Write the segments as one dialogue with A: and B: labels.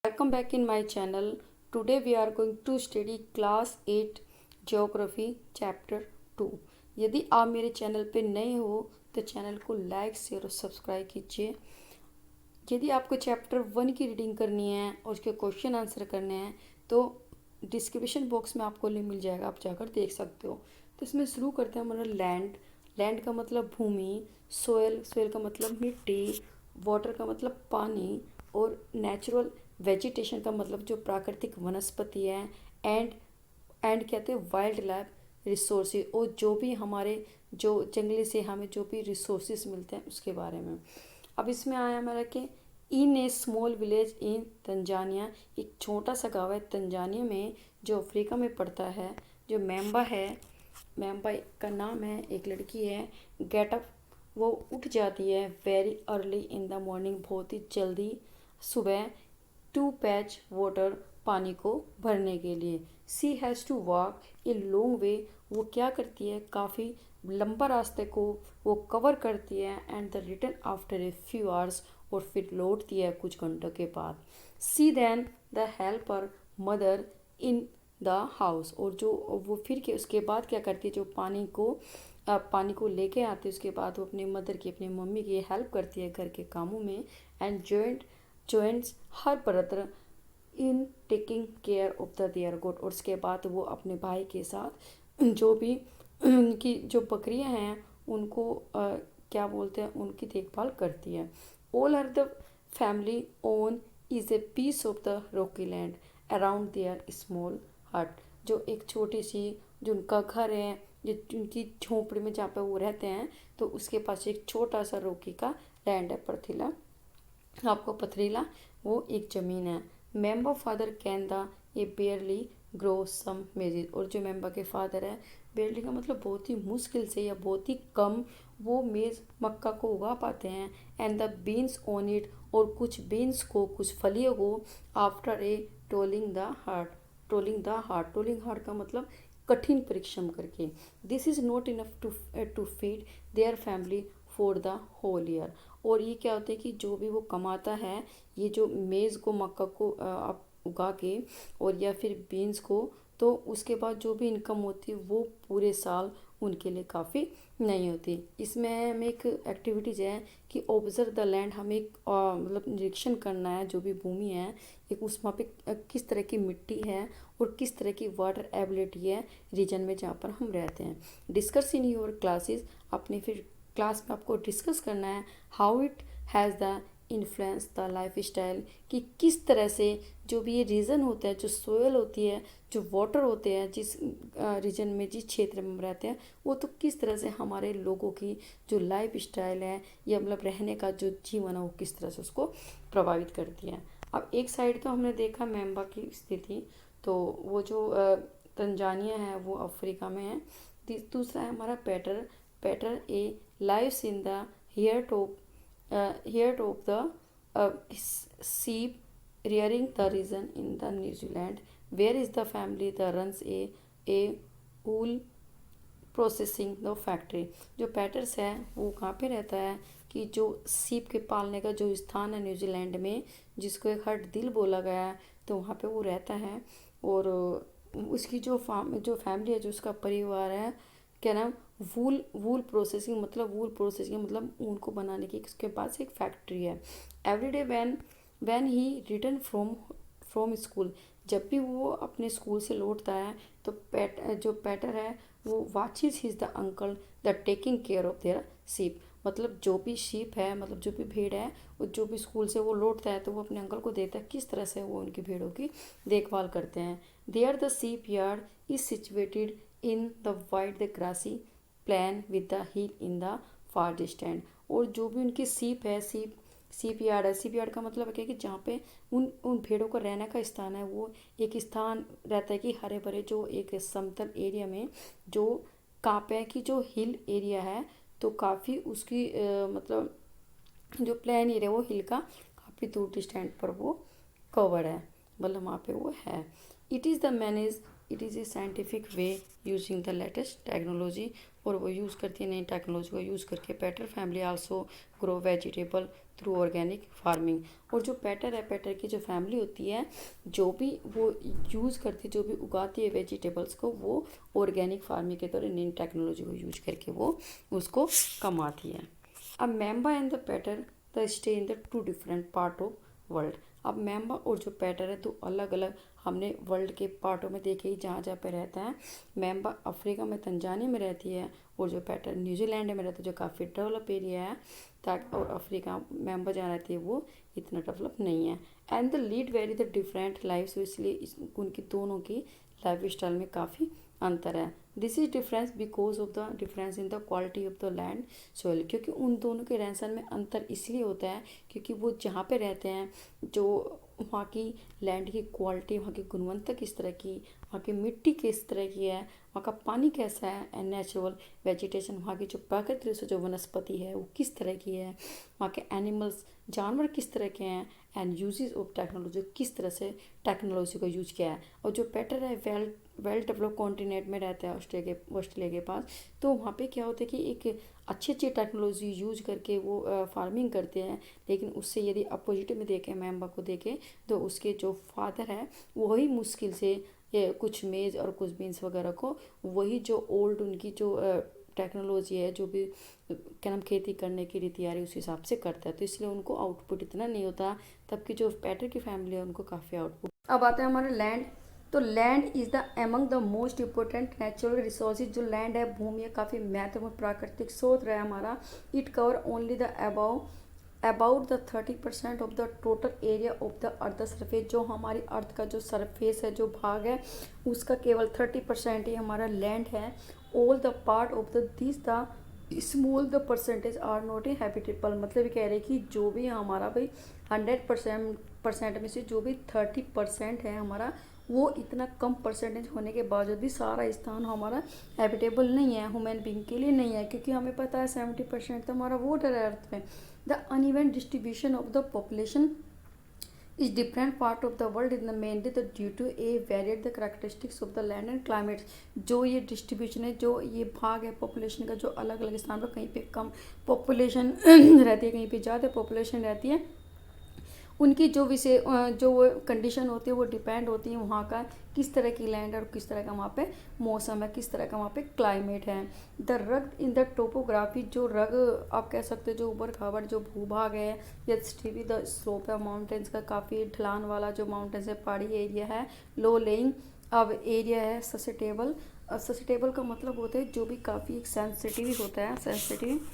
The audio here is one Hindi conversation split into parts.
A: Welcome back in my channel. Today we are going to study class 8 Geography chapter 2. यदि आप मेरे चैनल पे नए हो तो चैनल को लाइक शेयर और सब्सक्राइब कीजिए। यदि आपको चैप्टर 1 की रीडिंग करनी है और उसके क्वेश्चन आंसर करने हैं तो डिस्क्रिप्शन बॉक्स में आपको लिंक मिल जाएगा, आप जाकर देख सकते हो। तो इसमें शुरू करते हैं हमारा लैंड। लैंड का मतलब भूमि, सोयल, सोयल का मतलब मिट्टी, वाटर का मतलब पानी और नेचुरल वेजिटेशन का मतलब जो प्राकृतिक वनस्पति है, एंड कहते हैं वाइल्ड लाइफ रिसोर्सेज, और जो भी हमारे जो जंगली से हमें जो भी रिसोर्सेज मिलते हैं उसके बारे में। अब इसमें आया हमारा कि इन ए स्मॉल विलेज इन तंजानिया, एक छोटा सा गाँव है तंजानिया में जो अफ्रीका में पड़ता है। जो मेम्बा है, मेम्बा का नाम है, एक लड़की है। गेट अप, वो उठ जाती है very early in the morning, बहुत ही जल्दी सुबह, टू पैच वाटर, पानी को भरने के लिए। She has to walk a long way, वो क्या करती है, काफ़ी लंबा रास्ते को वो कवर करती है। And the return after a few hours, और फिर लौटती है कुछ घंटों के बाद। She then the helper mother in the house, और जो वो फिर के उसके बाद क्या करती है, जो पानी को लेके आती है, उसके बाद वो अपनी मदर की, अपनी मम्मी की हेल्प करती है घर के कामों में। And joins her brother in taking care of the their goat, और उसके बाद वो अपने भाई के साथ जो भी उनकी जो बकरियां हैं उनको क्या बोलते हैं, उनकी देखभाल करती है। All are the family own is a piece of the rocky land around their small hut, जो एक छोटी सी जो उनका घर है, जो उनकी झोंपड़ी में जहाँ पे वो रहते हैं, तो उसके पास एक छोटा सा रॉकी का लैंड है, पथरीला, आपको पथरीला वो एक ज़मीन है। मेम्बा फादर कैन द ये बेयरली ग्रो सम मेजेज, और जो मेम्बा के फादर है, बेयरली का मतलब बहुत ही मुश्किल से या बहुत ही कम वो मेज़ मक्का को उगा पाते हैं। And the beans on it, और कुछ बीन्स को, कुछ फलियों को, after a toiling the hard, toiling hard का मतलब कठिन परिश्रम करके। This is not enough to feed their family for the whole year, और ये क्या होता है कि जो भी वो कमाता है, ये जो मेज़ को, मक्का को आप उगा के, और या फिर बीन्स को, तो उसके बाद जो भी इनकम होती है वो पूरे साल उनके लिए काफ़ी नहीं होती। इसमें हमें एक एक्टिविटीज़ है कि ऑब्जर्व द लैंड, हमें एक मतलब निरीक्षण करना है जो भी भूमि है, एक उस वहाँ पे किस तरह की मिट्टी है और किस तरह की वाटर एबिलिटी है रीजन में जहाँ पर हम रहते हैं। डिस्कस इन योर क्लासेस, अपने फिर क्लास में आपको डिस्कस करना है how it has the influence the life style, कि किस तरह से जो भी ये रीजन होता है, जो सोयल होती है, जो वाटर होते हैं, जिस रीजन में, जिस क्षेत्र में हम रहते हैं, वो तो किस तरह से हमारे लोगों की जो लाइफ स्टाइल है या मतलब रहने का जो जीवन है वो किस तरह से उसको प्रभावित करती है। अब एक साइड तो हमने देखा मेम्बा की स्थिति, तो वो जो तंजानिया है वो अफ्रीका में है। दूसरा है हमारा पैटर ए lives in the heart of the sheep rearing the region in the New Zealand, where is the family that runs a wool processing the factory. जो पैटर्स है वो कहाँ पे रहता है, कि जो सीप के पालने का जो स्थान है न्यूजीलैंड में, जिसको एक हट दिल बोला गया है, तो वहाँ पे वो रहता है। और उसकी जो फैमिली है, जो उसका परिवार है, क्या नाम, वूल प्रोसेसिंग मतलब ऊन को बनाने की उसके पास एक फैक्ट्री है। Everyday when he return from school, जब भी वो अपने स्कूल से लौटता है, तो जो पैटर है वो वाचिज his the uncle the taking care of their sheep, मतलब जो भी शीप है, मतलब जो भी भेड़ है, वो जो भी स्कूल से वो लौटता है तो वो अपने अंकल को देता है किस तरह से वो उनकी भेड़ों की देखभाल करते हैं। There the sheep yard is situated in the wide the grassy plain with the hill in the far distant, और जो भी उनकी सीप यार्ड है, सीप यार्ड का मतलब है कि जहाँ पे उन भेड़ों का रहने का स्थान है, वो एक स्थान रहता है कि हरे भरे जो एक समतल एरिया में, जो कांपे की जो हिल एरिया है, तो काफ़ी उसकी मतलब जो प्लान एरिया वो हिल का काफ़ी दूर डिस्टेंट पर वो कवर्ड है, मतलब वहाँ पे वो है। It is the manage it is a scientific way using the latest technology, और वो यूज़ करती है नई टेक्नोलॉजी को यूज़ करके। Peter family also grow vegetable through organic farming. और जो पैटर है, पैटर की जो फैमिली होती है, जो भी वो यूज़ करती है, जो भी उगाती है वेजिटेबल्स को, वो ऑर्गेनिक फार्मिंग के द्वारा नई टेक्नोलॉजी को यूज करके वो उसको कमाती है। अब Memba and the Peter the stay in the two different part of world. अब मेंबा और जो पैटर है दो अलग अलग हमने वर्ल्ड के पार्टों में देखे ही, जहाँ जहाँ पे रहता है। मेंबा अफ्रीका में तंजानिया में रहती है, और जो पैटर न्यूजीलैंड में रहता है, जो काफ़ी डेवलप एरिया है। ताकि और अफ्रीका मेंबा जहाँ रहती है वो इतना डेवलप नहीं है। And the lead very the different life, इसलिए उनकी दोनों की लाइफ स्टाइल में काफ़ी अंतर है। This is difference because of the difference in the quality of the land soil. क्योंकि उन दोनों के रहन सहन में अंतर इसलिए होता है क्योंकि वो जहाँ पे रहते हैं, जो वहाँ की लैंड की क्वालिटी, वहाँ की गुणवत्ता किस तरह की, वहाँ की मिट्टी किस तरह की है, वहाँ का पानी कैसा है, एंड नेचुरल वेजिटेशन, वहाँ की जो प्राकृतिक से जो वनस्पति है वो किस तरह की है, वहाँ के एनिमल्स जानवर किस तरह के हैं, एंड यूजेस ऑफ टेक्नोलॉजी, किस तरह से टेक्नोलॉजी को यूज किया है। और जो पैटर है वेल डेवलप कॉन्टिनेंट में रहता है, ऑस्ट्रेलिया के पास, तो वहाँ पे क्या होता है कि एक अच्छी टेक्नोलॉजी यूज करके वो फार्मिंग करते हैं। लेकिन उससे यदि अपोजिट में देखें, मेंबा को देखें, तो उसके जो फादर है वही मुश्किल से कुछ मेज और कुछ बीन्स वगैरह को, वही जो ओल्ड उनकी जो टेक्नोलॉजी है, जो भी क्या नाम खेती करने की रीति आ रही उस हिसाब से करता है, तो इसलिए उनको आउटपुट इतना नहीं होता। तब की जो पैटर की फैमिली है उनको काफ़ी आउटपुट। अब आता है हमारा लैंड। तो land is the among the most important natural resources. जो लैंड है, भूमि है, काफ़ी महत्वपूर्ण प्राकृतिक स्रोत रहा है हमारा। It cover only the about the 30% of the total area of the earth surface. जो हमारी अर्थ का जो सरफेस है, जो भाग है, उसका केवल 30% ही हमारा लैंड है। All the part of the this the small the percentage are not a habitable. मतलब कह रहे कि जो भी हमारा भाई 100% में से जो भी 30% है हमारा, वो इतना कम परसेंटेज होने के बावजूद भी सारा स्थान हमारा हैबिटेबल नहीं है, ह्यूमन बींग के लिए नहीं है। क्योंकि हमें पता है 70% तो हमारा वाटर है अर्थ में। The uneven distribution of the population is different part of the world in the mainly the due to a varied the characteristics of the land and climate. जो ये डिस्ट्रीब्यूशन है, जो ये भाग है पॉपुलेशन का, जो अलग अलग स्थान पर कहीं पे कम पॉपुलेशन रहती है, कहीं पे ज़्यादा पॉपुलेशन रहती है, उनकी जो विषय जो कंडीशन होती है वो डिपेंड होती है वहाँ का किस तरह की लैंड और किस तरह का वहाँ पे मौसम है, किस तरह का वहाँ पे क्लाइमेट है। The rug in the topography, जो रग आप कह सकते हो, जो ऊबड़ खाबड़ जो भूभाग है, या स्टीवी द स्लोप है माउंटेन्स का, काफ़ी ढलान वाला जो माउंटेन्स है, पहाड़ी एरिया है। लो लेइंग अब एरिया है। ससेटेबल का मतलब होता है जो भी काफ़ी सेंसिटिव होता है, sensitive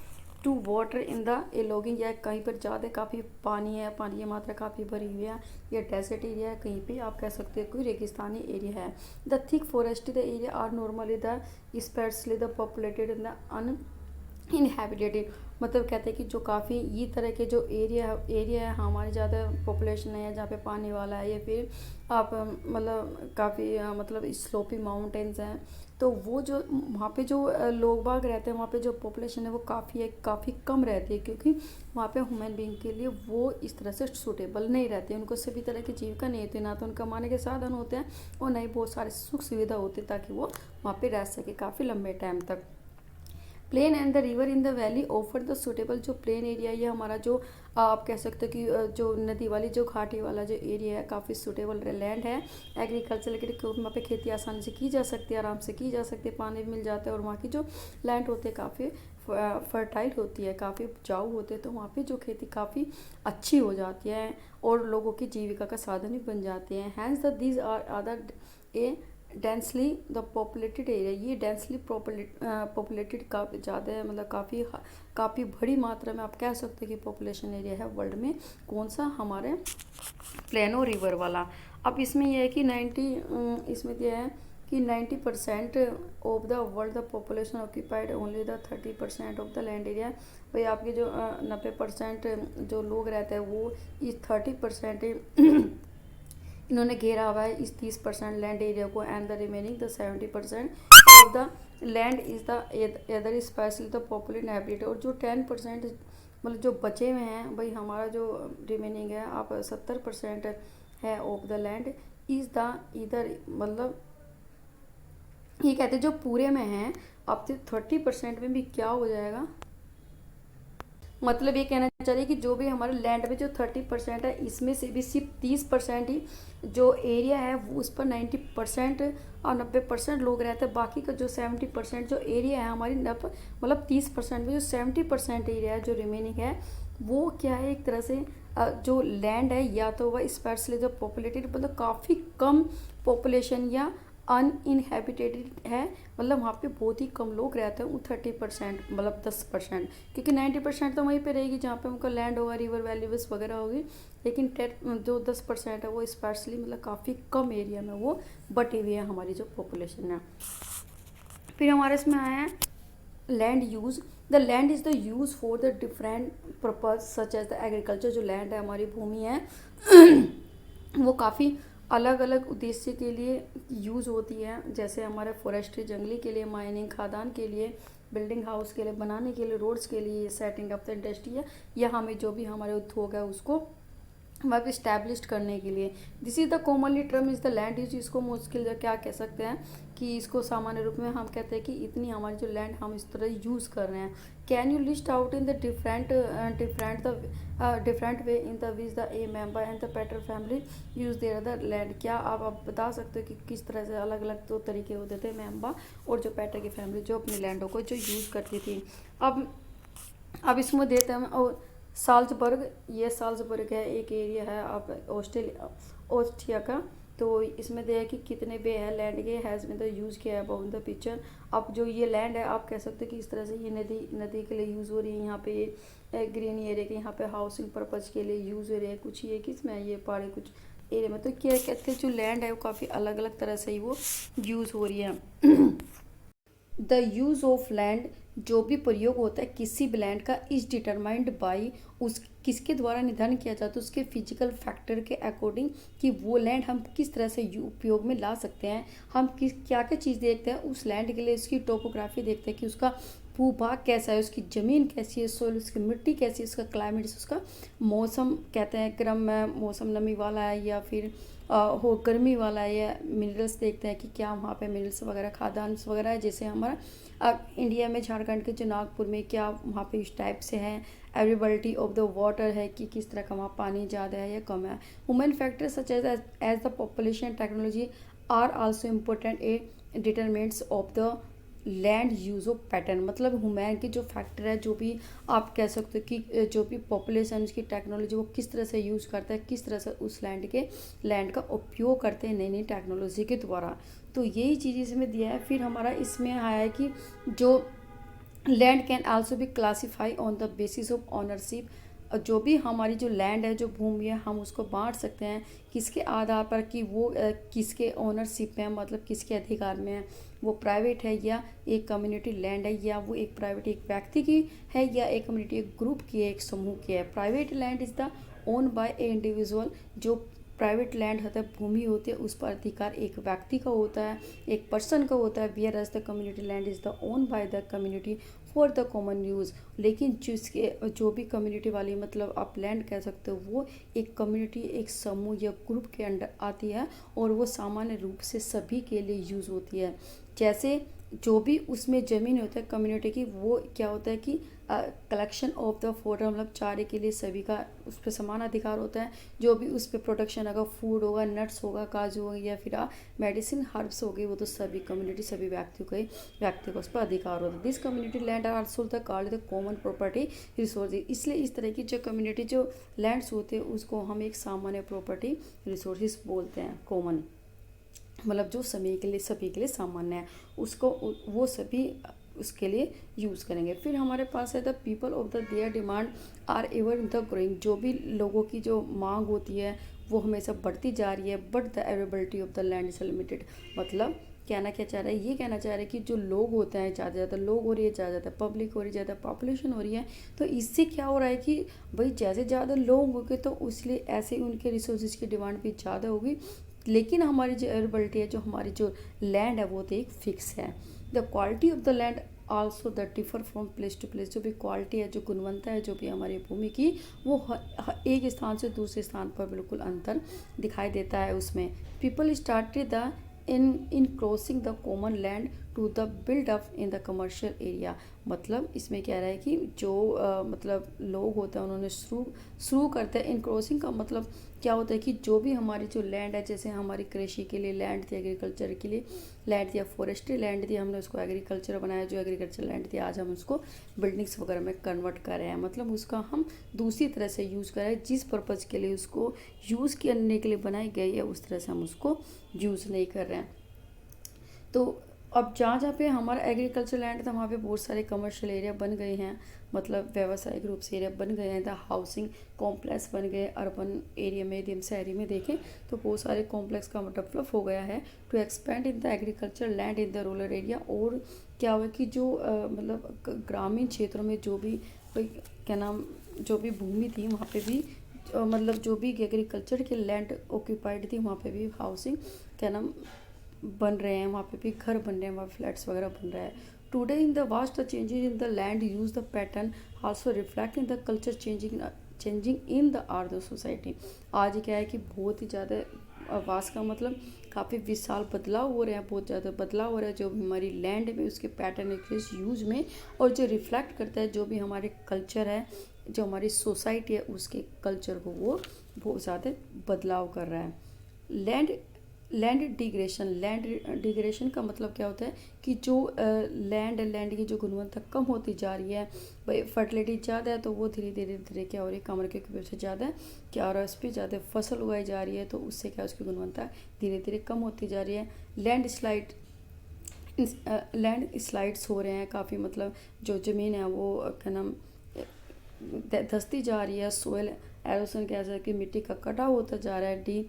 A: to water in the logging, या कहीं पर ज़्यादा काफ़ी पानी है, पानी की मात्रा काफ़ी भरी हुई है, या डेजर्ट एरिया है, कहीं पे आप कह सकते हो कोई रेगिस्तानी एरिया है। The thick forest the area are normally the specially the populated in the uninhabited. मतलब कहते हैं कि जो काफ़ी ये तरह के जो एरिया है हमारी ज़्यादा पॉपुलेशन है, जहाँ पे पानी वाला है, या फिर आप मतलब काफ़ी मतलब स्लोपी माउंटेन्स हैं, तो वो जो वहाँ पे जो लोग बाग रहते हैं, वहाँ पे जो पॉपुलेशन है वो काफ़ी कम रहती है। क्योंकि वहाँ पे ह्यूमन बींग के लिए वो इस तरह से सूटेबल नहीं रहती है, उनको सभी तरह की जीविका नहीं होती, ना तो उनका कमाने के साधन होते हैं और ना ही बहुत सारे सुख सुविधा होती है ताकि वो वहाँ पे रह सके काफ़ी लंबे टाइम तक। Plain and the river in the valley offer the suitable. जो प्लेन एरिया, ये हमारा जो आप कह सकते हो कि जो नदी वाली जो घाटी वाला जो एरिया है, काफ़ी सुटेबल लैंड है एग्रीकल्चर के लिए, क्योंकि वहाँ पे खेती आसानी से की जा सकती है, आराम से की जा सकती है, पानी भी मिल जाता है, और वहाँ की जो लैंड होती है काफ़ी फर्टाइल होती है, काफ़ी उपजाऊ होते हैं, तो वहाँ पे जो खेती काफ़ी अच्छी हो जाती है और लोगों की जीविका का साधन भी बन जाते हैं। Hence the these are other a densely the populated area. ये डेंसली पॉपुलेटेड काफ़ी ज़्यादा है, मतलब काफ़ी बड़ी मात्रा में आप कह सकते हैं कि पॉपुलेशन एरिया है वर्ल्ड में। कौन सा? हमारे प्लेनो रिवर वाला। अब इसमें यह है कि इसमें दिया है कि 90% of the world the population occupied only the 30% of the land area. भाई आपके जो 90% जो लोग रहते हैं वो इस 30% इन्होंने घेरा हुआ है इस 30% लैंड एरिया को, and the remaining the 70% of the land is the other specially the popular inhabited. और जो 10% मतलब जो बचे हुए हैं, भाई हमारा जो रिमेनिंग है आप 70% है of the land is the इधर मतलब ये कहते हैं जो पूरे में है, अब तो 30% में भी क्या हो जाएगा, मतलब ये कहना चाह रही है कि जो भी हमारे लैंड में जो 30% है, इसमें से भी सिर्फ 30% ही जो एरिया है वो उस पर 90% और 90% लोग रहते हैं। बाकी का जो 70% जो एरिया है हमारी मतलब 30% में जो 70% एरिया है जो रिमेनिंग है, वो क्या है, एक तरह से जो लैंड है या तो वह स्पेशली जो पॉपुलेटेड, मतलब काफ़ी कम पॉपुलेशन या अनइनहेबिटेटेड है, मतलब वहाँ पे बहुत ही कम लोग रहते हैं। वो 30% मतलब 10%, क्योंकि 90% तो वहीं पे रहेगी जहाँ पे उनका लैंड होगा, रिवर वैलीज वगैरह होगी। लेकिन जो 10% है वो स्पेशली मतलब काफ़ी कम एरिया में वो बटी हुई है हमारी जो पॉपुलेशन है। फिर हमारे इसमें आया है land use. The land is the use for the different purpose such as the agriculture. जो लैंड है हमारी भूमि है वो काफ़ी अलग अलग उद्देश्य के लिए यूज़ होती है, जैसे हमारे फॉरेस्ट्री जंगली के लिए, माइनिंग खादान के लिए, बिल्डिंग हाउस के लिए बनाने के लिए, रोड्स के लिए, सेटिंग अप द इंडस्ट्री है, या हमें जो भी हमारे उद्योग है उसको वर्क इस्टेब्लिश करने के लिए। This is the commonly term is the land use. इसको मुश्किल क्या कह सकते हैं कि इसको सामान्य रूप में हम कहते हैं कि इतनी हमारी जो लैंड हम इस तरह यूज़ कर रहे हैं। Can you list out in the different way in the which the a member and the pater family use their the land. क्या आप बता सकते हो कि किस तरह से अलग अलग दो तरीके होते थे, मेंबर और जो पेटर की फैमिली जो अपनी लैंडों को जो यूज़ करती थी। अब इसमें देते हैं और साल्जबर्ग, ये साल्जबर्ग है, एक एरिया है आप ऑस्ट्रिया का। तो इसमें दिया है कि कितने बे है लैंड के, हैज़ में द यूज़ किया है अबाउट द पिक्चर। अब जो ये लैंड है आप कह सकते हो कि इस तरह से ये नदी के लिए यूज़ हो रही है। यहाँ पे ग्रीन एरिया के, यहाँ पे हाउसिंग पर्पज़ के लिए यूज़ हो रही है। कुछ ये किसमें ये पहाड़ी कुछ एरिया में, तो क्या कहते हैं जो लैंड है वो काफ़ी अलग अलग तरह से ही वो यूज़ हो रही है। द यूज़ ऑफ लैंड, जो भी प्रयोग होता है किसी भी लैंड का, इज डिटरमाइंड बाई, उस किसके द्वारा निर्धारण किया जाता है, उसके फिजिकल फैक्टर के अकॉर्डिंग, कि वो लैंड हम किस तरह से उपयोग में ला सकते हैं। हम किस क्या क्या चीज़ देखते हैं उस लैंड के लिए, उसकी टोपोग्राफी देखते हैं कि उसका भूभाग कैसा है, उसकी ज़मीन कैसी है, सोइल उसकी मिट्टी कैसी है, उसका क्लाइमेट, उसका मौसम कहते हैं क्रम है, मौसम नमी वाला है या फिर हो गर्मी वाला है, या मिनरल्स देखते हैं कि क्या वहाँ पे मिनरल्स वगैरह खादान वगैरह है। जैसे हमारा इंडिया में झारखंड के जो नागपुर में क्या वहाँ पे इस टाइप से है। अवेलेबिलिटी ऑफ द वाटर है कि किस तरह का वहाँ पानी ज़्यादा है या कम है। Human factor such as the population technology are also important a determinants of the land use of pattern. मतलब ह्यूमन के जो फैक्टर है, जो भी आप कह सकते हो कि जो भी पॉपुलेशन उसकी टेक्नोलॉजी वो किस तरह से यूज़ करता है, किस तरह से उस लैंड का उपयोग करते हैं नई नई टेक्नोलॉजी के द्वारा। तो यही चीज़ इसमें दिया है। फिर हमारा इसमें आया है कि जो land can also be classify on the basis of ownership. जो भी हमारी जो लैंड है, जो भूमि है, हम उसको बांट सकते हैं किसके आधार पर कि वो किसके ओनरशिप में है, मतलब किसके अधिकार में है। वो प्राइवेट है या एक कम्युनिटी लैंड है, या वो एक प्राइवेट एक व्यक्ति की है, या एक कम्युनिटी एक ग्रुप की है, एक समूह की है। Private land is the own by a individual. जो प्राइवेट लैंड होता है, भूमि होती है, उस पर अधिकार एक व्यक्ति का होता है, एक पर्सन का होता है। Whereas the community land is the own by the community for the common use. लेकिन जिसके जो भी कम्युनिटी वाली मतलब आप लैंड कह सकते हो, वो एक कम्युनिटी एक समूह या ग्रुप के अंडर आती है और वो सामान्य रूप से सभी के लिए यूज़ होती है। जैसे जो भी उसमें ज़मीन होता है कम्युनिटी की, वो क्या होता है कि कलेक्शन ऑफ द फूड, मतलब चारे के लिए सभी का उस पर समान अधिकार होता है। जो भी उस पर प्रोडक्शन होगा, फूड होगा, नट्स होगा, काजू होगा, या फिर मेडिसिन हर्ब्स हो गई, वो तो सभी कम्युनिटी सभी व्यक्ति को उस पर अधिकार होता है। This community land are also the called the common property resources. इसलिए इस तरह की जो कम्युनिटी जो लैंड्स होते हैं उसको हम एक सामान्य प्रॉपर्टी रिसोर्सेज बोलते हैं। कॉमन मतलब जो सभी के लिए सामान्य है, उसको वो सभी उसके लिए यूज़ करेंगे। फिर हमारे पास है the people of the their demand are ever the growing. जो भी लोगों की जो मांग होती है वो हमेशा बढ़ती जा रही है, but the availability of the land is limited. मतलब कहना क्या चाह रहा है, ये कहना चाह रहा है कि जो लोग होते हैं, ज़्यादा ज़्यादा लोग हो रही है, ज़्यादा ज़्यादा पब्लिक हो रही है, ज़्यादा पॉपुलेशन हो रही है, तो इससे क्या हो रहा है कि भाई जैसे ज़्यादा लोग होंगे तो इसलिए ऐसे उनके रिसोर्सेज की डिमांड भी ज़्यादा होगी। लेकिन हमारी जो अवेलेबिलिटी है, जो हमारी जो लैंड है, वो तो एक फिक्स है। The quality of the land also the differ from place to place. जो भी क्वालिटी है, जो गुणवत्ता है, जो भी हमारी भूमि की, वो एक स्थान से दूसरे स्थान पर बिल्कुल अंतर दिखाई देता है उसमें। People started the encroaching the common land to the build up in the commercial area. मतलब इसमें कह रहा है कि जो मतलब लोग होते हैं उन्होंने शुरू करते हैं। इन क्रॉसिंग का मतलब क्या होता है कि जो भी हमारी जो लैंड है, जैसे हमारी कृषि के लिए लैंड थी, एग्रीकल्चर के लिए लैंड थी या फॉरेस्ट्री लैंड थी, हमने उसको एग्रीकल्चर बनाया, जो एग्रीकल्चर लैंड थी आज हम उसको बिल्डिंग्स वगैरह में कन्वर्ट कर रहे हैं। मतलब उसका हम दूसरी तरह से यूज़ कर रहे हैं, जिस पर्पज़ के लिए उसको यूज़ करने के लिए बनाई गई है उस तरह से हम उसको यूज़ नहीं कर रहे हैं। तो अब जहाँ जहाँ पे हमारा एग्रीकल्चर लैंड था वहाँ पे बहुत सारे कमर्शियल एरिया बन गए हैं, मतलब व्यावसायिक रूप से एरिया बन गए हैं, द हाउसिंग कॉम्प्लेक्स बन गए। अर्बन एरिया में यदि हम शहरी में देखें तो बहुत सारे कॉम्प्लेक्स का डेवलप हो गया है to expand in the agriculture land in the rural area. और क्या हुआ कि जो मतलब ग्रामीण क्षेत्रों में जो भी क्या नाम जो भी भूमि थी वहाँ पे भी मतलब जो भी एग्रीकल्चर के लैंड ऑक्यूपाइड थी वहाँ पे भी हाउसिंग क्या नाम बन रहे हैं, वहाँ पे भी घर बन रहे हैं, वहाँ फ्लैट्स वगैरह बन रहा है। Today in the vast changes in the land use the pattern also reflect in the culture changing in the आर्थ सोसाइटी। आज क्या है कि बहुत ही ज़्यादा वास्ट का मतलब काफ़ी विशाल बदलाव हो रहे हैं, बहुत ज़्यादा बदलाव हो रहा है जो भी हमारी लैंड में उसके पैटर्न यूज में, और जो रिफ्लेक्ट करता है जो भी हमारे कल्चर है, जो हमारी सोसाइटी है उसके कल्चर को वो बहुत ज़्यादा बदलाव कर रहा है। लैंड डिग्रेशन का मतलब क्या होता है कि जो लैंड की जो गुणवत्ता कम होती जा रही है, भाई फर्टिलिटी ज़्यादा है तो वो धीरे धीरे क्या हो रही है, कमर के वजह से ज़्यादा है क्या हो रहा है, उस पर ज़्यादा फसल उगाई जा रही है, तो उससे क्या उसकी गुणवत्ता धीरे धीरे कम होती जा रही है। लैंड स्लाइड्स हो रहे हैं काफ़ी, मतलब जो ज़मीन है वो क्या नाम धंसती जा रही है। सोयल एरोसन कह सकते कि मिट्टी का कटाव होता जा रहा है।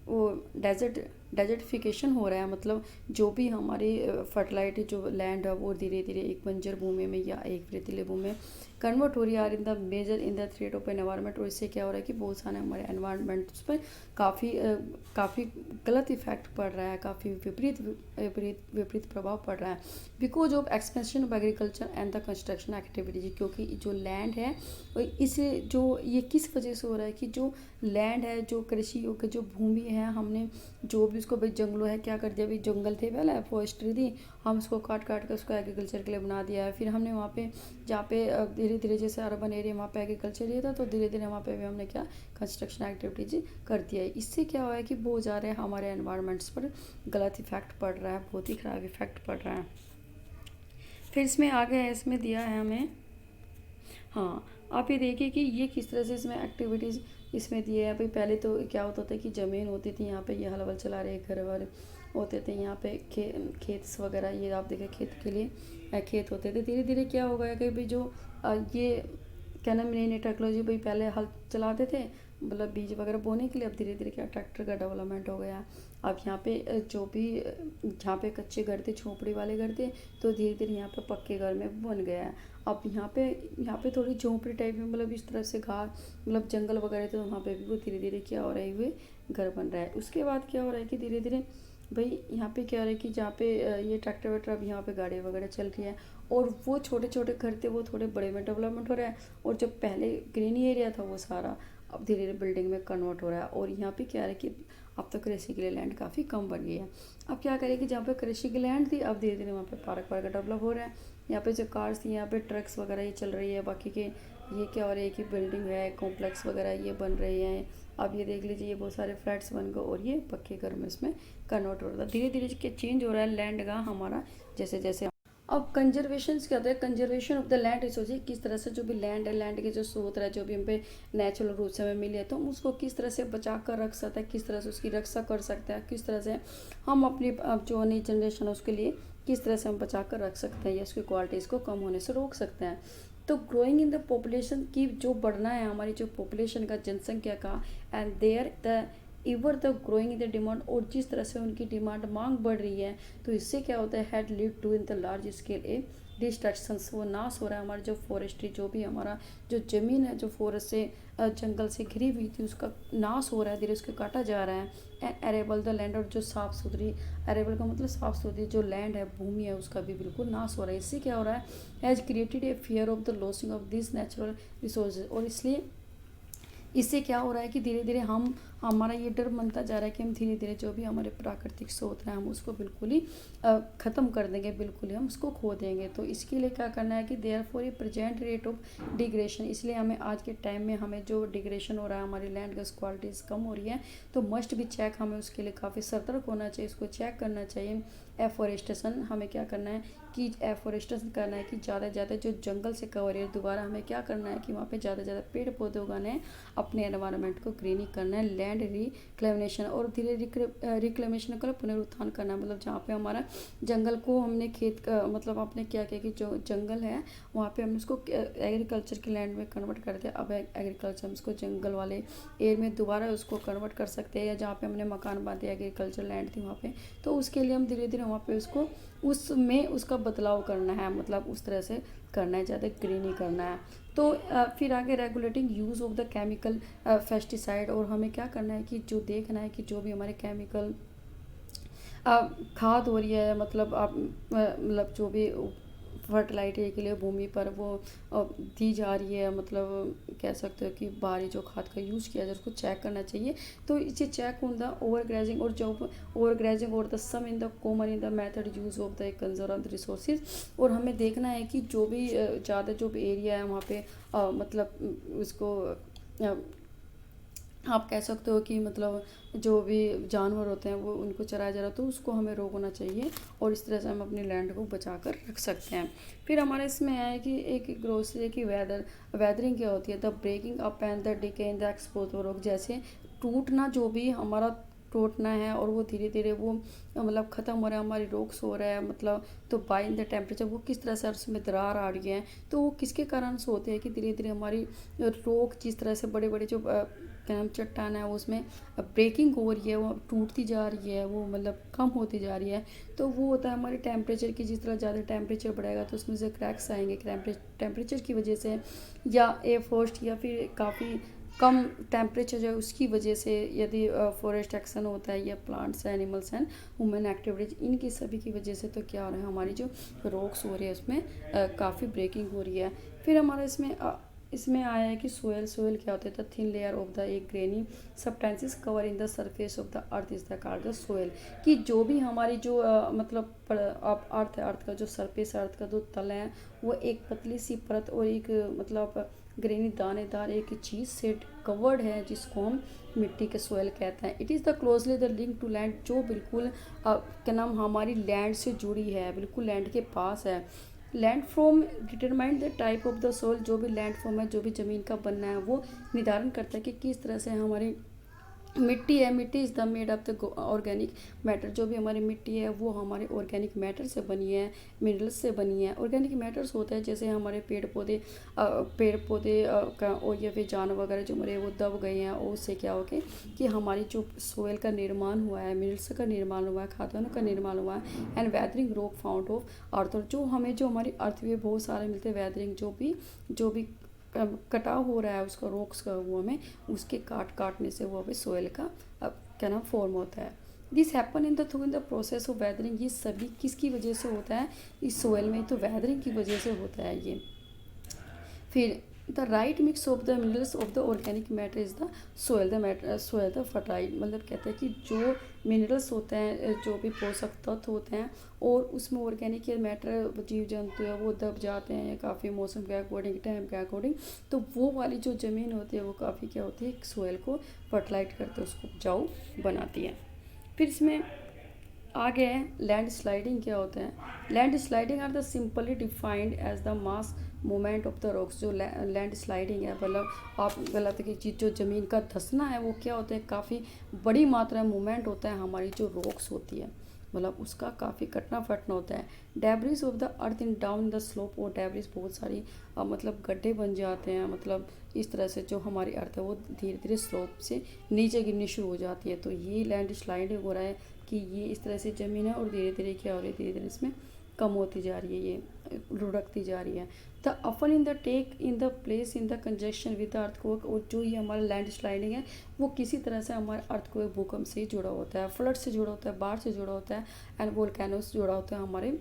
A: वो डेजर्टिफिकेशन हो रहा है, मतलब जो भी हमारी फर्टिलाइटी जो लैंड है वो धीरे धीरे एक बंजर भूमि में या एक रेतीले भूमि में कन्वर्ट हो रही है in the major in the threat of environment. और इससे क्या हो रहा है कि बहुत सारे हमारे एनवायरनमेंट पर काफ़ी गलत इफेक्ट पड़ रहा है, काफ़ी विपरीत प्रभाव पड़ रहा है because of expansion of agriculture and the construction activities. क्योंकि जो लैंड है इसे जो ये किस वजह से हो रहा है कि जो लैंड है, जो कृषि योग्य जो भूमि है, हमने जो भी उसको भाई जंगलों है क्या कर दिया, भाई जंगल थे पहले फॉरेस्ट्री थी, हम उसको काट कर उसको एग्रीकल्चर के लिए बना दिया है। फिर हमने वहाँ पे जहाँ पे धीरे धीरे जैसे अर्बन एरिया वहाँ पे एग्रीकल्चर ही था, तो धीरे धीरे वहाँ पे भी हमने क्या कंस्ट्रक्शन एक्टिविटीज कर दिया है। इससे क्या हुआ है कि बहुत ज़्यादा हमारे एनवायरनमेंट्स पर गलत इफेक्ट पड़ रहा है, बहुत ही ख़राब इफेक्ट पड़ रहा है। फिर इसमें आगे है, इसमें दिया है हमें, हाँ आप ये देखिए कि ये किस तरह से इसमें एक्टिविटीज़ इसमें दिए हैं। भाई पहले तो क्या होता था कि ज़मीन होती थी, यहाँ पे ये हल वल चला रहे घर वाले होते थे, यहाँ पे खेत वगैरह ये आप देखें खेत के लिए खेत होते थे। धीरे धीरे क्या हो गया कि भाई जो ये क्या नाम नई नई टेक्नोलॉजी, भाई पहले हल चलाते थे मतलब बीज वगैरह बोने के लिए, अब धीरे धीरे क्या ट्रैक्टर का डेवलपमेंट हो गया। अब यहाँ पे जो भी जहाँ पे कच्चे घर थे, झोपड़ी वाले घर थे, तो धीरे धीरे यहाँ पे पक्के घर में बन गया है। अब यहाँ पे थोड़ी झोपड़ी टाइप में मतलब इस तरह से घास मतलब जंगल वगैरह थे, तो वहाँ पे भी वो धीरे धीरे क्या हो रहा है हुए घर बन रहा है। उसके बाद क्या हो रहा है कि धीरे धीरे भाई यहाँ पे क्या हो रहा है कि जहाँ पे ये ट्रैक्टर वैक्टर अब यहाँ पे गाड़ी वगैरह चल रही है, और वो छोटे छोटे घर थे वो थोड़े बड़े में डेवलपमेंट हो रहा है, और जो पहले ग्रीनी एरिया था वो सारा अब धीरे धीरे बिल्डिंग में कन्वर्ट हो रहा है। और यहाँ पे क्या है कि अब तो कृषि के लिए लैंड काफ़ी कम बन गई है। अब क्या करें कि जहाँ पे कृषि की लैंड थी अब धीरे धीरे वहाँ पे पार्क वार्क डेवलप हो रहा है। यहाँ पे जो कार्स थी, यहाँ पे ट्रक्स वगैरह ये चल रही है, बाकी के ये क्या हो रहा है कि बिल्डिंग है, कॉम्प्लेक्स वगैरह ये बन रहे हैं। अब ये देख लीजिए ये बहुत सारे फ्लैट्स बन गए और ये पक्के घर में इसमें कन्वर्ट हो रहा था। धीरे धीरे चेंज हो रहा है लैंड का हमारा जैसे जैसे। अब कंजर्वेशन क्या होता है, conservation of the land resources, किस तरह से जो भी लैंड है, लैंड के जो स्रोत है, जो भी हम पे नेचुरल रूप से हमें मिले, तो हम उसको किस तरह से बचा कर रख सकते हैं, किस तरह से उसकी रक्षा कर सकते हैं, किस तरह से हम अपनी जो नई जनरेशन है उसके लिए किस तरह से हम बचा कर रख सकते हैं या उसकी क्वालिटीज़ को कम होने से रोक सकते हैं। तो ग्रोइंग इन द पॉपुलेशन की जो बढ़ना है हमारी जो पॉपुलेशन का जनसंख्या का, and there the ever the growing in the demand, और जिस तरह से उनकी डिमांड मांग बढ़ रही है, तो इससे क्या होता है had lead to in the large scale a destructions, वो नाश हो रहा है हमारा जो फॉरेस्ट्री, जो भी हमारा जो ज़मीन है जो फॉरेस्ट से जंगल से घिरी हुई थी उसका नाश हो रहा है, धीरे उसके काटा जा रहा है। एंड अरेबल द लैंड, और जो साफ़ सुथरी, अरेबल का मतलब साफ़ सुथरी जो लैंड है भूमि है उसका भी बिल्कुल नाश हो रहा है। इससे क्या हो रहा है has created a fear of the losing of this natural resources, और इसलिए इससे क्या हो रहा है कि धीरे धीरे हम हमारा ये डर बनता जा रहा है कि हम धीरे धीरे जो भी हमारे प्राकृतिक स्रोत हैं हम उसको बिल्कुल ही ख़त्म कर देंगे, बिल्कुल ही हम उसको खो देंगे। तो इसके लिए क्या करना है कि therefore a present rate of degradation, इसलिए हमें आज के टाइम में हमें जो डिग्रेशन हो रहा है, हमारी लैंड गैस क्वालिटीज़ कम हो रही है, तो मस्ट भी चेक, हमें उसके लिए काफ़ी सतर्क होना चाहिए, इसको चेक करना चाहिए। एफोरेस्टेशन, हमें क्या करना है कि एफोरेस्टेशन करना है कि ज़्यादा से ज़्यादा जो जंगल से कवर है, दोबारा हमें क्या करना है कि वहाँ पे ज़्यादा से ज़्यादा पेड़ पौधे उगाने हैं, अपने एनवायरनमेंट को ग्रीनिंग करना है। लैंड रिक्लेमेशन और धीरे रिक्लेमेशन का पुनरुत्थान करना है, मतलब जहाँ पे हमारा जंगल को हमने खेत का मतलब आपने क्या किया कि जो जंगल है वहाँ पे हमने उसको एग्रीकल्चर के लैंड में कन्वर्ट कर दिया। अब एग्रीकल्चर उसको जंगल वाले एयर में दोबारा उसको कन्वर्ट कर सकते हैं, या जहाँ पे हमने मकान बांधे एग्रीकल्चर लैंड थी वहाँ पे, तो उसके लिए हम धीरे धीरे वहाँ पे उसको उसमें उसका बदलाव करना है, मतलब उस तरह से करना है, ज़्यादा ग्रीनी करना है। तो फिर आगे regulating use of the chemical pesticide, और हमें क्या करना है कि जो देखना है कि जो भी हमारे केमिकल खाद हो रही है, मतलब आप मतलब जो भी फर्टिलाइटर के लिए भूमि पर वो दी जा रही है, मतलब कह सकते हो कि बाहरी जो खाद का यूज़ किया जाए उसको चेक करना चाहिए। तो इसे check on the overgrazing, और जो ओवर ग्रेजिंग और the sum in the common in the method use of the conserve of the resources, और हमें देखना है कि जो भी ज़्यादा जो भी एरिया है वहाँ पे मतलब उसको आप कह सकते हो कि मतलब जो भी जानवर होते हैं वो उनको चराया जा रहा, तो उसको हमें रोकना चाहिए, और इस तरह से हम अपनी लैंड को बचा कर रख सकते हैं। फिर हमारे इसमें है कि एक ग्रोसरी की वेदरिंग क्या होती है, the breaking up and the decay in the expose rock, जैसे टूटना, जो भी हमारा टूटना है और वो धीरे धीरे वो मतलब ख़त्म हो रहा है, हमारी रोक्स हो रहा है, मतलब तो बाय इन द टेम्परेचर वो किस तरह से उसमें दरार आ रही है, तो वो किसके कारण से होते हैं कि धीरे धीरे हमारी रोक जिस तरह से बड़े बड़े जो चट्टान है उसमें ब्रेकिंग हो रही है, वो टूटती जा रही है, वो मतलब कम होती जा रही है, तो वो होता है हमारे टेम्परेचर की, जिस तरह ज़्यादा टेम्परेचर बढ़ेगा तो उसमें से क्रैक्स आएंगे टेम्परेचर की वजह से, या ए फॉरेस्ट, या फिर काफ़ी कम टेम्परेचर जो है उसकी वजह से, यदि फॉरेस्ट एक्शन होता है, या प्लांट्स हैं, एनिमल्स हैं, ह्यूमन एक्टिविटीज, इनकी सभी की वजह से तो क्या हो रहा है, हमारी जो रॉक्स हो रही है उसमें काफ़ी ब्रेकिंग हो रही है। फिर हमारा इसमें आया है कि सोयल क्या होता है, the thin layer of the एक grainy substances cover in the surface of the earth is the called the soil, कि जो भी हमारी जो मतलब अर्थ है, अर्थ का जो सरफेस, अर्थ का जो तल है, वो एक पतली सी परत और एक मतलब ग्रेनी दानेदार एक चीज़ से कवर्ड है, जिसको हम मिट्टी के सोयल कहते हैं। It is the closely the link to land, जो बिल्कुल क्या नाम हमारी लैंड से जुड़ी है, बिल्कुल लैंड के पास है। Land form determine the type of the सोil, जो भी लैंड फॉर्म है, जो भी ज़मीन का बनना है, वो निर्धारण करता है कि किस तरह से हमारी मिट्टी है। मिट्टी is the made of the organic matter, जो भी हमारी मिट्टी है वो हमारे ऑर्गेनिक मैटर से बनी है, मिनरल्स से बनी है। ऑर्गेनिक मैटर्स होता है जैसे हमारे पेड़ पौधे का, और या फिर जानवर वगैरह जो मरे वो दब गए हैं, और उससे क्या हो गया कि हमारी जो सोयल का निर्माण हुआ है, मिनरल्स का निर्माण हुआ है, खाद्यान्नों का निर्माण हुआ है, and weathering rock found of earth, और जो हमें जो हमारी अर्थ में बहुत सारे मिलते हैं वेदरिंग, जो भी कटाव हो रहा है उसका रॉक्स का, वो हमें उसके काटने से वो हमें सोयल का क्या नाम फॉर्म होता है। This happen in the process of weathering, ये सभी किसकी वजह से होता है इस सोयल में, तो वेदरिंग की वजह से होता है ये। फिर the right mix of the minerals of the organic matter is the soil the fertile, मतलब कहते हैं कि जो मिनरल्स होते हैं, जो भी पोषक तत्व होते हैं, और उसमें ऑर्गेनिक मैटर जीव जंतु है वो दब जाते हैं काफ़ी मौसम के अकॉर्डिंग, टाइम के अकॉर्डिंग, तो वो वाली जो ज़मीन होती है वो काफ़ी क्या होती है, सोयल को फर्टिलाइज करते हैं, उसको उपजाऊ बनाती है। फिर इसमें आगे है लैंड स्लाइडिंग क्या होता है। Land sliding are the simply defined as the mass movement of the rocks, जो लैंड स्लाइडिंग है, मतलब आप गलत कि जो ज़मीन का धंसना है वो क्या होता है, काफ़ी बड़ी मात्रा में मूवमेंट होता है, हमारी जो रॉक्स होती है मतलब उसका काफ़ी कटना फटना होता है। Debris of the earth in down the slope, और डेब्रिस बहुत सारी मतलब गड्ढे बन जाते हैं, मतलब इस तरह से जो हमारी अर्थ है वो धीरे धीरे स्लोप से नीचे गिरनी शुरू हो जाती है, तो ये लैंड स्लाइडिंग हो रहा है कि ये इस तरह से ज़मीन है और धीरे धीरे क्या हो रही है, धीरे धीरे इसमें कम होती जा रही है, ये लुढ़कती जा रही है। The often in the take in the place in the conjunction with the earthquake, और जो ये हमारा लैंड स्लाइडिंग है वो किसी तरह से हमारे अर्थक्वेक भूकंप से जुड़ा होता है, फ्लड से जुड़ा होता है, बाढ़ से जुड़ा होता है, एंड वोल्केनो से जुड़ा होता है हमारे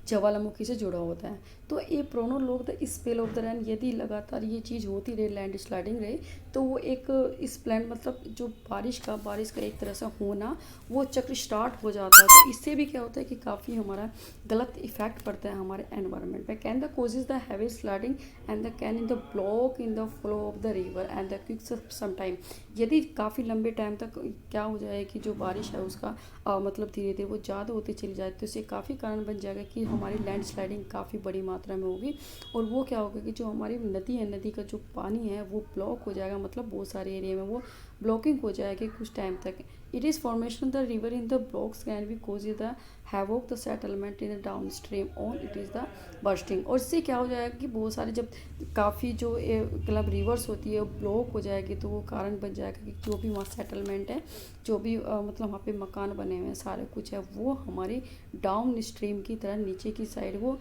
A: ज्वालामुखी से जुड़ा होता है। तो ये prolonged the spell of the rain, यदि लगातार ये चीज़ होती रहे, लैंड स्लाइडिंग रहे, तो वो एक स्प्लेंड मतलब जो बारिश का एक तरह से होना, वो चक्र स्टार्ट हो जाता है। तो इससे भी क्या होता है कि काफ़ी हमारा गलत इफेक्ट पड़ता है हमारे एनवायरनमेंट में। Can the causes the heavy sliding and the can in the block in the flow of the river and the quick some time, यदि काफ़ी लंबे टाइम तक क्या हो जाए कि जो बारिश है उसका मतलब धीरे धीरे वो ज़्यादा होती चली जाए, तो इससे काफ़ी कारण बन जाएगा कि हमारी लैंड स्लाइडिंग काफ़ी बड़ी मात्रा में होगी। और वो क्या होगा कि जो हमारी नदी है, नदी का जो पानी है वो ब्लॉक हो जाएगा, मतलब बहुत सारे एरिया में वो ब्लॉकिंग हो जाएगी कुछ टाइम तक। It is formation the river in the blocks can be cause the havoc the settlement in the downstream on it is the bursting. और इससे क्या हो जाएगा कि बहुत सारे जब काफ़ी जो मतलब रिवर्स होती है ब्लॉक हो जाएगी, तो वो कारण बन जाएगा कि जो भी वहाँ सेटलमेंट है, जो भी मतलब वहाँ पे मकान बने हुए हैं, सारे कुछ है, वो हमारी डाउन स्ट्रीम की तरह नीचे की साइड वो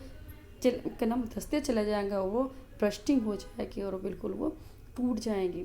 A: क्या नाम धंसते चले जाएंगे, वो ब्रस्टिंग हो जाएगी और बिल्कुल वो टूट जाएंगी,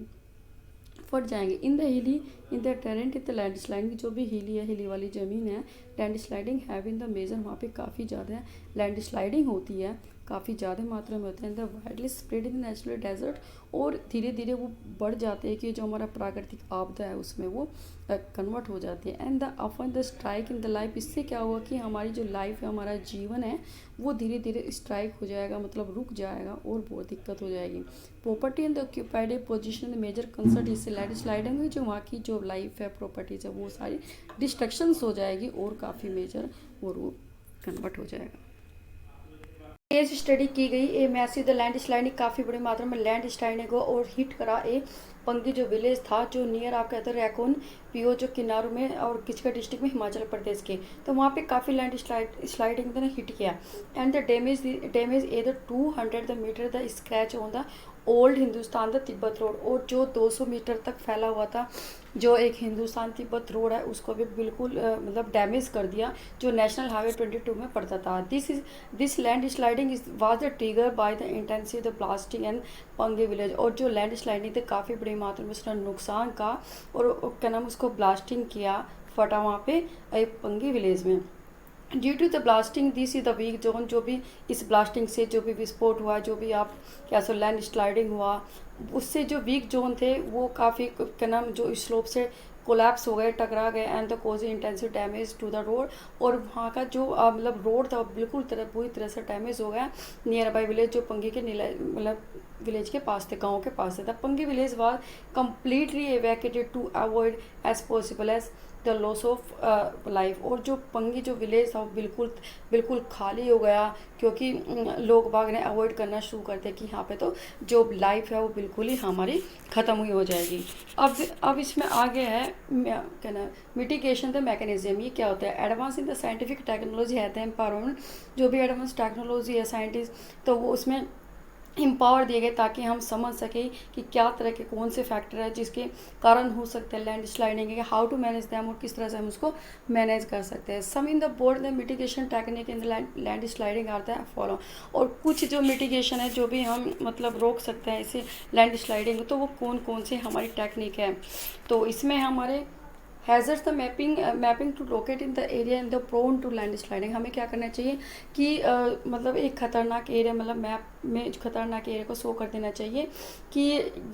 A: फट जाएंगे। In the hilly in the terrain in the land sliding, जो भी हिली है, हिली वाली ज़मीन है, land sliding have in the major, वहाँ पे काफ़ी ज़्यादा लैंड स्लाइडिंग होती है, काफ़ी ज़्यादा मात्रा में होते हैं। The widely spread in the natural desert, और धीरे धीरे वो बढ़ जाते हैं कि जो हमारा प्राकृतिक आपदा है उसमें वो कन्वर्ट हो जाती है। And the often the strike in the life, इससे क्या हुआ कि हमारी जो लाइफ है, हमारा जीवन है, वो धीरे धीरे स्ट्राइक हो जाएगा, मतलब रुक जाएगा और बहुत दिक्कत हो जाएगी। Property in the occupied position the major concern, इससे लैंड स्लाइडिंग हुई, जो वहाँ की जो लाइफ है, प्रॉपर्टीज है, वो सारी डिस्ट्रक्शंस हो जाएगी और काफ़ी मेजर और वो कन्वर्ट हो जाएगा। केस स्टडी की गई a massive the land sliding, काफ़ी बड़ी मात्रा में लैंड स्लाइडिंग को और हिट करा ए पंगी जो विलेज था, जो नियर आप कहते हैं रैकून पीओ, जो किनारों में और किचका डिस्ट्रिक्ट में हिमाचल प्रदेश के, तो वहाँ पे काफ़ी लैंड स्लाइडिंग ने हिट किया। And the damage a the 200 the meter the scratch on the old Hindustan the Tibet road, और जो 200 मीटर तक फैला हुआ था जो एक हिंदुस्तान तिब्बत रोड है, उसको भी बिल्कुल मतलब डैमेज कर दिया, जो नेशनल हाईवे 22 में पड़ता था। This land sliding was the trigger by the intensive the blasting and पंगे विलेज, और जो लैंड स्लाइडिंग थी काफ़ी बड़ी मात्रा में उसने नुकसान का और क्या नाम उसको ब्लास्टिंग किया, फटा वहाँ पे पंगे विलेज में। Due to the blasting this is the weak zone, जो भी इस ब्लास्टिंग से जो भी विस्फोट हुआ, जो भी आप क्या सो लैंड स्लाइडिंग हुआ, उससे जो वीक जोन थे वो काफ़ी क्या नाम जो स्लोप से कोलैप्स हो गए, टकरा गए, and the cause intensive damage to the road, और वहाँ का जो मतलब रोड था बिल्कुल पूरी तरह से डैमेज हो गया। नियर बाई विलेज, जो पंगी के मतलब विलेज के पास थे, गाँव के पास थे, the Pangi village was completely evacuated to avoid as possible as the loss of life, और जो पंगी जो विलेज था वो बिल्कुल खाली हो गया, क्योंकि लोग बाग ने अवॉइड करना शुरू कर दिया कि यहाँ पे तो जो लाइफ है वो बिल्कुल ही हमारी ख़त्म हुई हो जाएगी। अब इसमें आगे है क्या ना मिटिगेशन द मैकेनिज्म, ये क्या होता है? Advance in the scientific technology है, एम्पावरमेंट, जो भी एडवांस टेक्नोलॉजी है साइंटिस्ट, तो वो उसमें एम्पावर दिए गए ताकि हम समझ सकें कि क्या तरह के कौन से फैक्टर है जिसके कारण हो सकते हैं लैंड स्लाइडिंग के, हाउ टू मैनेज दैम, और किस तरह से हम उसको मैनेज कर सकते हैं। Some in the board the mitigation technique in the land sliding आता है फॉलो, और कुछ जो मिटिगेशन है जो भी हम मतलब रोक सकते हैं इसे लैंड स्लाइडिंग, तो वो कौन कौन से हमारी टेक्निक है। तो इसमें हमारे hazards the mapping to locate in the area in the prone to land sliding, हमें क्या करना चाहिए कि मतलब एक खतरनाक एरिया, मतलब मैप में खतरनाक एरिया को शो कर देना चाहिए कि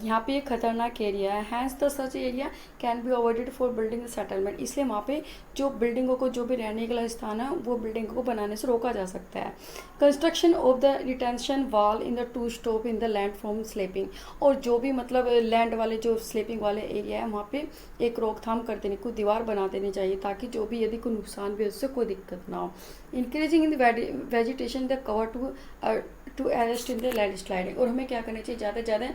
A: यहाँ पे एक खतरनाक एरिया है, hence the such area can be avoided for building the settlement, इसलिए वहाँ पे जो बिल्डिंगों को, जो भी रहने के लिए स्थान है, वो बिल्डिंगों को बनाने से रोका जा सकता है। Construction of the retention wall in the to stop in the land from slipping, और जो भी मतलब लैंड वाले जो स्लिपिंग वाले एरिया है वहाँ पे एक रोकथाम कर देने को दीवार बना देनी चाहिए, ताकि जो भी यदि कोई नुकसान भी उससे कोई दिक्कत ना हो। Increasing in the vegetation the cover to arrest in the land sliding, और हमें क्या करना चाहिए, ज़्यादा से ज़्यादा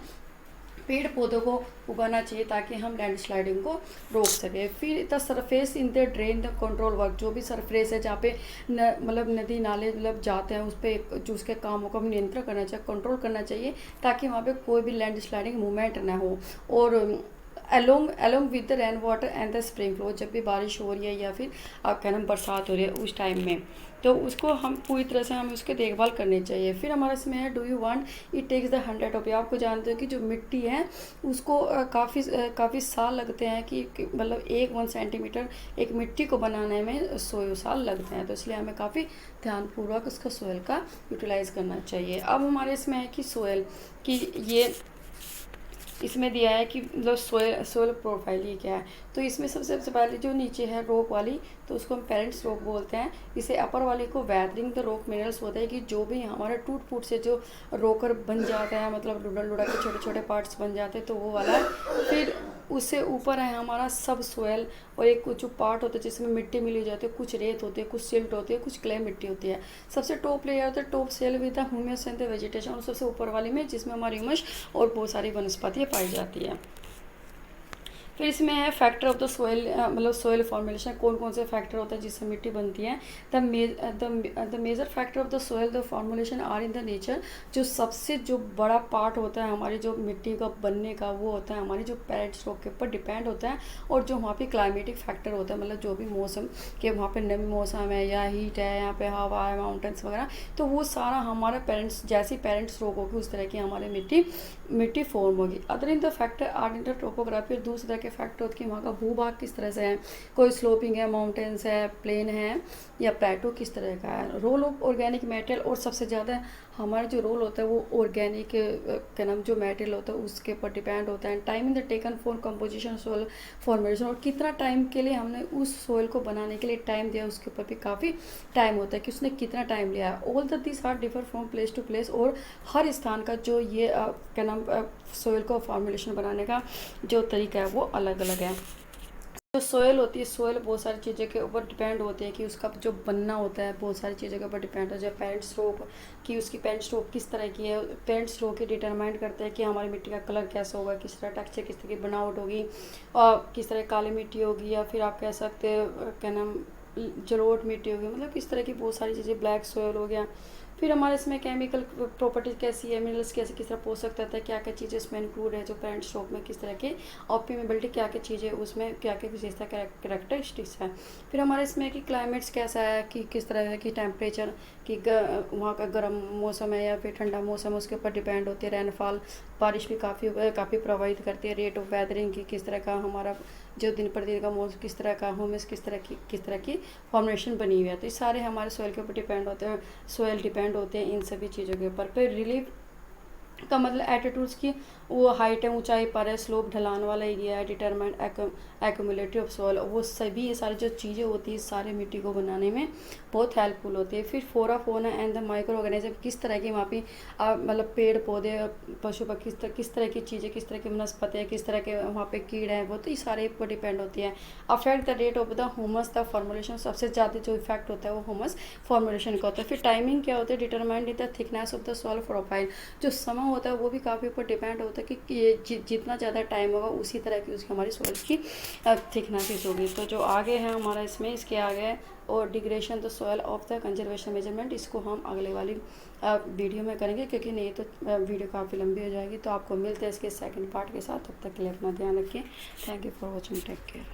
A: पेड़ पौधों को उगाना चाहिए ताकि हम लैंड स्लाइडिंग को रोक सकें। फिर the surface in the drain the control work, जो भी सरफेस है जहाँ पे मतलब नदी नाले मतलब जाते हैं उस पर जो उसके कामों को हम नियंत्रण करना चाहिए, कंट्रोल करना चाहिए, ताकि वहाँ पे कोई भी लैंड स्लाइडिंग मूवमेंट ना हो। और along with the rain water and the spring flow, जब भी बारिश हो रही है या फिर आप कहना बरसात हो रही है उस टाइम में, तो उसको हम पूरी तरह से हमें उसकी देखभाल करनी चाहिए। फिर हमारा इसमें है do you want it tax the 100 रुपये। आपको जानते हो कि जो मिट्टी है उसको काफ़ी साल लगते हैं कि मतलब 1 सेंटीमीटर एक मिट्टी को बनाने में 100 साल लगते हैं, तो इसलिए हमें काफ़ी ध्यानपूर्वक उसका सोयल का यूटिलाइज़ करना चाहिए। अब हमारे इसमें है कि सोयल की ये इसमें दिया है कि मतलब सोयल प्रोफाइल ये क्या है। तो इसमें सबसे पहले जो नीचे है रॉक वाली, तो उसको हम पेरेंट्स रॉक बोलते हैं। इसे अपर वाले को वैदरिंग द रॉक मिनरल्स होता है कि जो भी हमारा टूट फूट से जो रोकर बन जाता है, मतलब लुढ़ा के छोटे छोटे पार्ट्स बन जाते हैं, तो वो वाला है। फिर उससे ऊपर है हमारा सब सोयल, और एक कुछ पार्ट होता है जिसमें मिट्टी मिली जाती है, कुछ रेत होती है, कुछ सिल्ट होती है, कुछ क्ले मिट्टी होती है। सबसे टॉप लेयर होता है topsoil with the humus and the vegetation, और सबसे ऊपर वाली में जिसमें हमारी ह्यूमस और बहुत सारी वनस्पतियाँ पाई जाती है। फिर इसमें है फैक्टर ऑफ द सोयल, मतलब सोयल फॉर्मेशन, कौन कौन से फैक्टर होते हैं जिससे मिट्टी बनती है। The major factor of the soil the formulation are in the nature. जो सबसे जो बड़ा पार्ट होता है हमारी जो मिट्टी का बनने का, वो होता है हमारी जो पेरेंट्स रॉक के ऊपर डिपेंड होता है। और जो वहाँ पे क्लाइमेटिक फैक्टर होता है, मतलब जो भी मौसम के वहाँ पे नमी मौसम है या हीट है, यहाँ पे हवा है, माउंटेन्स वगैरह, तो वो सारा हमारा पेरेंट्स जैसी पेरेंट्स रॉक होगी उस तरह की हमारी मिट्टी फॉर्म होगी। Other in the factor are in the topography, दूसरे के फैक्टर होते हैं कि वहाँ का भूभाग किस तरह से है, कोई स्लोपिंग है, माउंटेन्स है, प्लेन है या प्लेटो किस तरह का है। रोल ऑफ ऑर्गेनिक मेटेरियल, और सबसे ज़्यादा हमारा जो रोल होता है वो ऑर्गेनिक क्या नाम जो मेटेरियल होता है उसके ऊपर डिपेंड होता है। Time in the taken for composition soil formation, और कितना टाइम के लिए हमने उस सोयल को बनाने के लिए टाइम दिया, उसके ऊपर भी काफ़ी टाइम होता है कि उसने कितना टाइम लिया है। All the this are differ from place to place, और हर स्थान का जो ये क्या नाम सोयल को फॉर्मुलेशन बनाने का जो तरीका है वो अलग अलग है। जो सोयल होती है, सोयल बहुत सारी चीज़ों के ऊपर डिपेंड होती है कि उसका जो बनना होता है बहुत सारी चीज़ों के ऊपर डिपेंड होता है। जैसे पेरेंट स्ट्रोक कि उसकी पेरेंट स्ट्रोक किस तरह की है, पेरेंट स्ट्रोक ही डिटरमाइन करते हैं कि हमारी मिट्टी का कलर कैसा होगा, किस तरह टेक्सचर, किस तरह की बनावट होगी, और किस तरह काली मिट्टी होगी, या फिर आप कह सकते हैं क्या नाम जलोढ़ मिट्टी होगी, मतलब किस तरह की बहुत सारी चीज़ें, ब्लैक सोयल हो गया। फिर हमारे इसमें केमिकल प्रॉपर्टीज कैसी है, मिनरल्स कैसे, किस तरह पोषक तत्व है, क्या क्या चीज़ें इसमें इंक्लूड है जो पेरेंट स्ट्रोक में, किस तरह के ऑप्टिमेबिलिटी, क्या क्या चीज़ें उसमें, क्या क्या विशेषता कैरेक्टरिस्टिक्स है। फिर हमारे इसमें कि क्लाइमेट्स कैसा है, कि किस तरह है कि टेम्परेचर, कि वहाँ का गर्म मौसम है या फिर ठंडा मौसम, उसके ऊपर डिपेंड होती है। रेनफॉल, बारिश भी काफ़ी प्रभावित करती है। रेट ऑफ वेदरिंग की किस तरह का हमारा जो दिन प्रतिदिन का मौसम किस तरह का, ह्यूमस किस तरह की फॉर्मेशन बनी हुई है, तो ये सारे हमारे सोयल के ऊपर डिपेंड होते हैं। सोयल डिपेंड होते हैं इन सभी चीज़ों के ऊपर। फिर रिलीफ का मतलब एटीट्यूड्स की वो हाइट है, ऊंचाई पर है, स्लोप ढलान वाला एरिया है, डिटरमाइंड एक्यूमुलेटिव ऑफ सॉइल, वो सभी ये सारी जो चीज़ें होती है सारे मिट्टी को बनाने में बहुत हेल्पफुल होती है। फिर flora fauna and the micro organism, किस तरह की वहाँ पे मतलब पेड़ पौधे, पशु पक्षी, किस तरह की चीज़ें, किस तरह की वनस्पति है, किस तरह के वहाँ पे कीड़े हैं, वो तो ये सारे पर डिपेंड होती है। Affect the rate of the humus the formulation, सबसे ज़्यादा जो इफेक्ट होता है वो ह्यूमस फॉर्मुलेशन का होता है। फिर टाइमिंग क्या होता है, determined the thickness of the soil profile, जो समय होता है वो भी काफ़ी ऊपर डिपेंड होता है कि ये जितना ज़्यादा टाइम होगा उसी तरह की उसकी हमारी सॉइल की थिकनेस होगी। तो जो आगे है हमारा इसमें, इसके आगे है और degradation the soil of the conservation measurement, इसको हम अगले वाली वीडियो में करेंगे क्योंकि नहीं तो वीडियो काफ़ी लंबी हो जाएगी। तो आपको मिलते हैं इसके सेकंड पार्ट के साथ, तब तक के लिए अपना ध्यान रखिए। Thank you for watching, take care.